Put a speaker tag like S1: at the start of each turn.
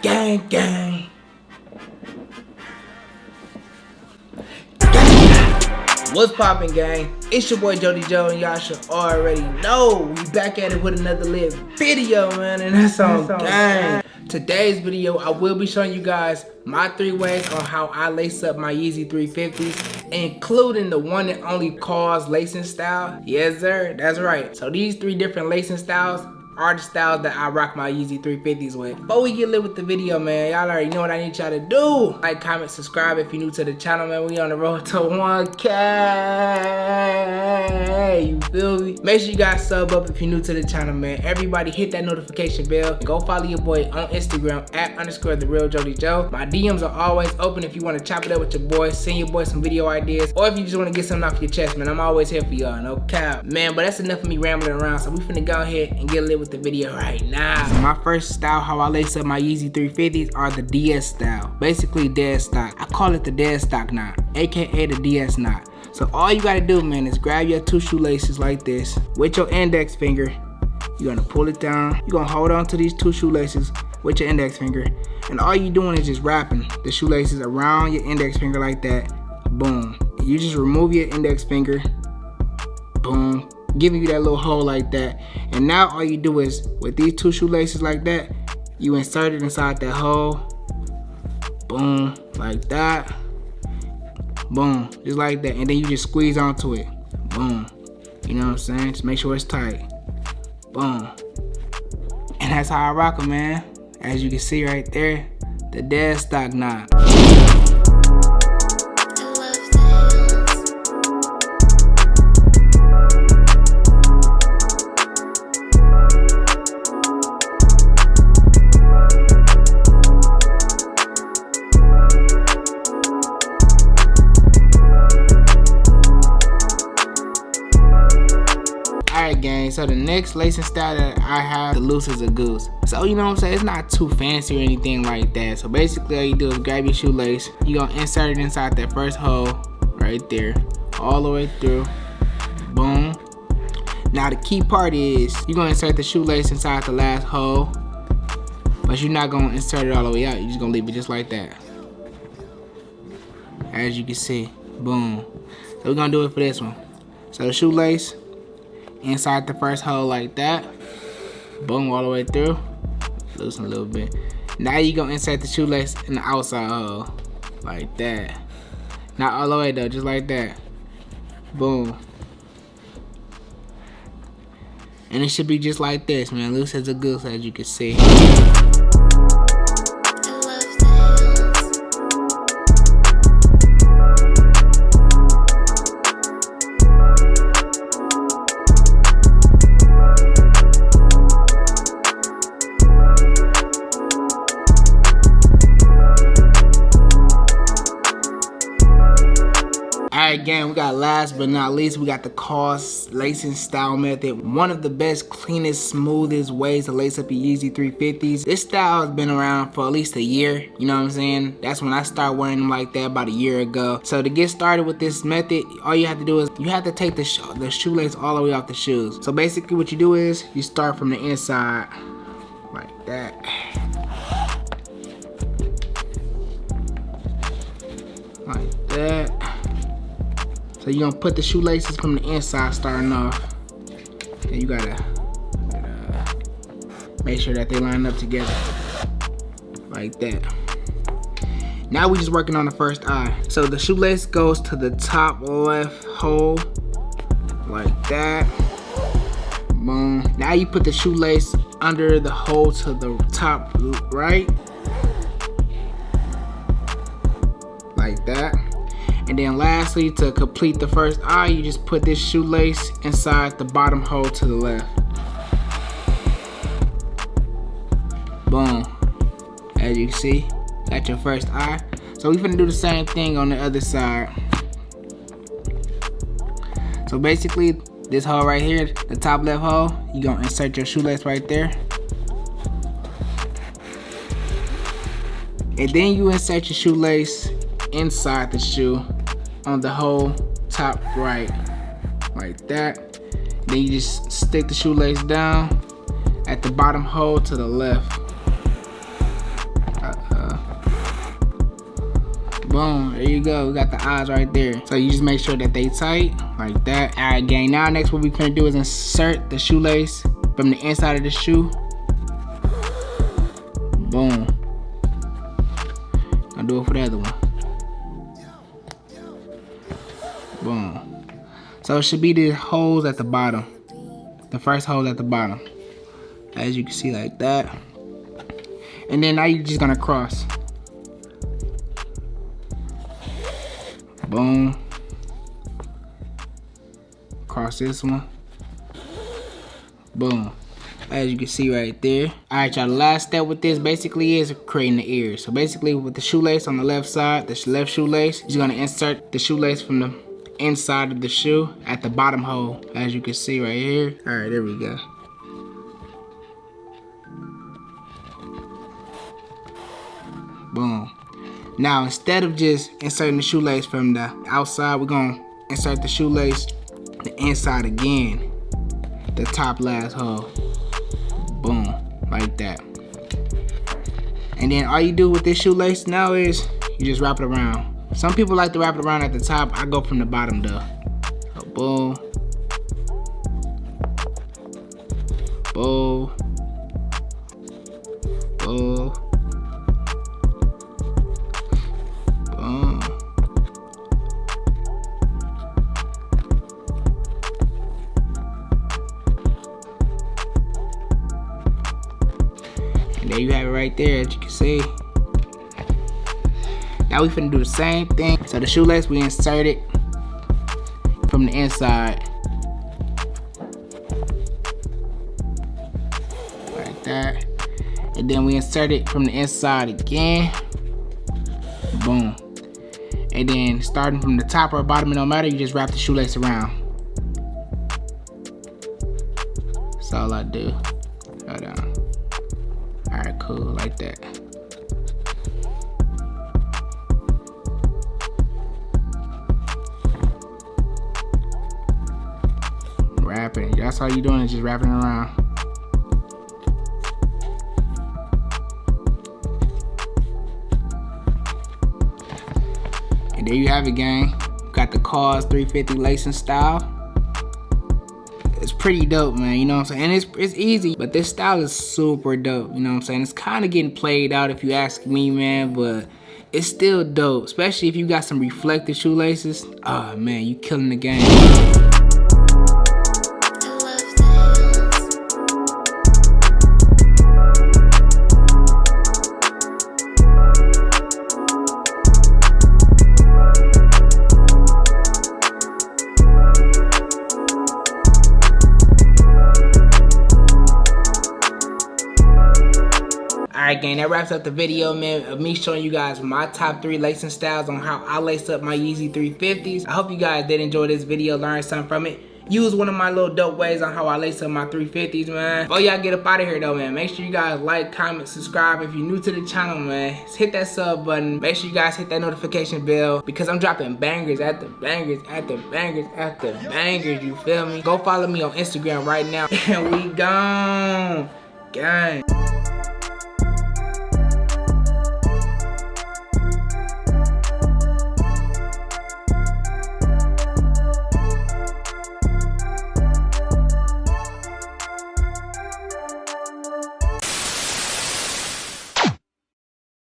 S1: Gang, gang. What's poppin', gang? It's your boy Jody Jo, and y'all should already know we back at it with another lit video, man, and that's on gang. Today's video, I will be showing you guys my 3 ways on how I lace up my Yeezy 350s, including the one and only Kaws lacing style. Yes, sir, that's right. So these 3 different lacing styles are the styles that I rock my Yeezy 350s with. Before we get lit with the video, man, y'all already know what I need y'all to do. Like, comment, subscribe if you're new to the channel, man. We on the road to 1K. You feel me? Make sure you guys sub up if you're new to the channel, man. Everybody hit that notification bell. Go follow your boy on Instagram at @TheRealJodyJo. My DMs are always open if you want to chop it up with your boy, send your boy some video ideas, or if you just want to get something off your chest, man. I'm always here for y'all, no cap. Man, but that's enough of me rambling around, so we finna go ahead and get lit with the video right now. So my first style, how I lace up my Yeezy 350s, are the DS style. Basically Deadstock. I call it the Deadstock knot, aka the DS knot. So all you gotta do, man, is grab your 2 shoelaces like this. With your index finger, you're gonna pull it down. You're gonna hold on to these 2 shoelaces with your index finger. And all you're doing is just wrapping the shoelaces around your index finger like that. Boom. You just remove your index finger. Boom. Giving you that little hole like that. And now all you do is, with these 2 shoelaces like that, you insert it inside that hole. Boom, like that. Boom, just like that. And then you just squeeze onto it. Boom. You know what I'm saying? Just make sure it's tight. Boom. And that's how I rock them, man. As you can see right there, the Deadstock knot. Alright, gang, so the next lacing style that I have, the loose as a goose. So you know what I'm saying, it's not too fancy or anything like that. So basically all you do is grab your shoelace, you gonna insert it inside that first hole right there, all the way through. Boom. Now the key part is, you're gonna insert the shoelace inside the last hole, but you're not gonna insert it all the way out. You're just gonna leave it just like that. As you can see, boom. So we're gonna do it for this one. So the shoelace inside the first hole like that. Boom, all the way through. Loosen a little bit. Now you gonna insert the shoelace in the outside hole like that. Not all the way though, just like that. Boom. And it should be just like this, man. Loose as a goose, as you can see. Alright, gang, we got last but not least, we got the Kaws lacing style method. One of the best, cleanest, smoothest ways to lace up your Yeezy 350s. This style has been around for at least a year, you know what I'm saying? That's when I started wearing them like that about a year ago. So to get started with this method, all you have to do is, you have to take the shoelace all the way off the shoes. So basically what you do is, you start from the inside, like that. Like that. So you're gonna put the shoelaces from the inside starting off. And you gotta make sure that they line up together. Like that. Now we just working on the first eye. So the shoelace goes to the top left hole. Like that. Boom. Now you put the shoelace under the hole to the top right. Like that. And then lastly, to complete the first eye, you just put this shoelace inside the bottom hole to the left. Boom. As you can see, got your first eye. So we're gonna do the same thing on the other side. So basically, this hole right here, the top left hole, you're gonna insert your shoelace right there. And then you insert your shoelace inside the shoe on the whole top right, like that. Then you just stick the shoelace down at the bottom hole to the left, Boom, there you go. We got the eyes right there. So you just make sure that they tight, like that. All right, gang, now next what we gonna do is insert the shoelace from the inside of the shoe. Boom. Gonna do it for the other one. Boom. So it should be the holes at the bottom. The first hole at the bottom. As you can see, like that. And then now you're just gonna cross. Boom. Cross this one. Boom. As you can see right there. Alright, y'all, the last step with this basically is creating the ears. So basically with the shoelace on the left side, the left shoelace, you're gonna insert the shoelace from the inside of the shoe at the bottom hole, as you can see right here. Alright, there we go. Boom. Now, instead of just inserting the shoelace from the outside, we're gonna insert the shoelace the inside again, the top last hole. Boom, like that. And then all you do with this shoelace now is you just wrap it around. Some people like to wrap it around at the top. I go from the bottom though. So boom, boom, boom. And there you have it right there, as you can see. Now we finna do the same thing. So the shoelace, we insert it from the inside. Like that. And then we insert it from the inside again. Boom. And then starting from the top or bottom, it don't matter, you just wrap the shoelace around. That's all I do. Hold on. Alright, cool, like that. Wrapping. That's all you're doing is just wrapping it around. And there you have it, gang. Got the Kaws 350 lacing style. It's pretty dope, man, you know what I'm saying? And it's easy, but this style is super dope, you know what I'm saying? It's kind of getting played out if you ask me, man, but it's still dope, especially if you got some reflective shoelaces. Oh, man, you killing the game. Alright, gang, that wraps up the video, man, of me showing you guys my top 3 lacing styles on how I lace up my Yeezy 350s. I hope you guys did enjoy this video, learn something from it. Use one of my little dope ways on how I lace up my 350s, man. Before y'all get up out of here, though, man, make sure you guys like, comment, subscribe. If you're new to the channel, man, just hit that sub button. Make sure you guys hit that notification bell because I'm dropping bangers after bangers after bangers after bangers, you feel me? Go follow me on Instagram right now. And we gone, gang.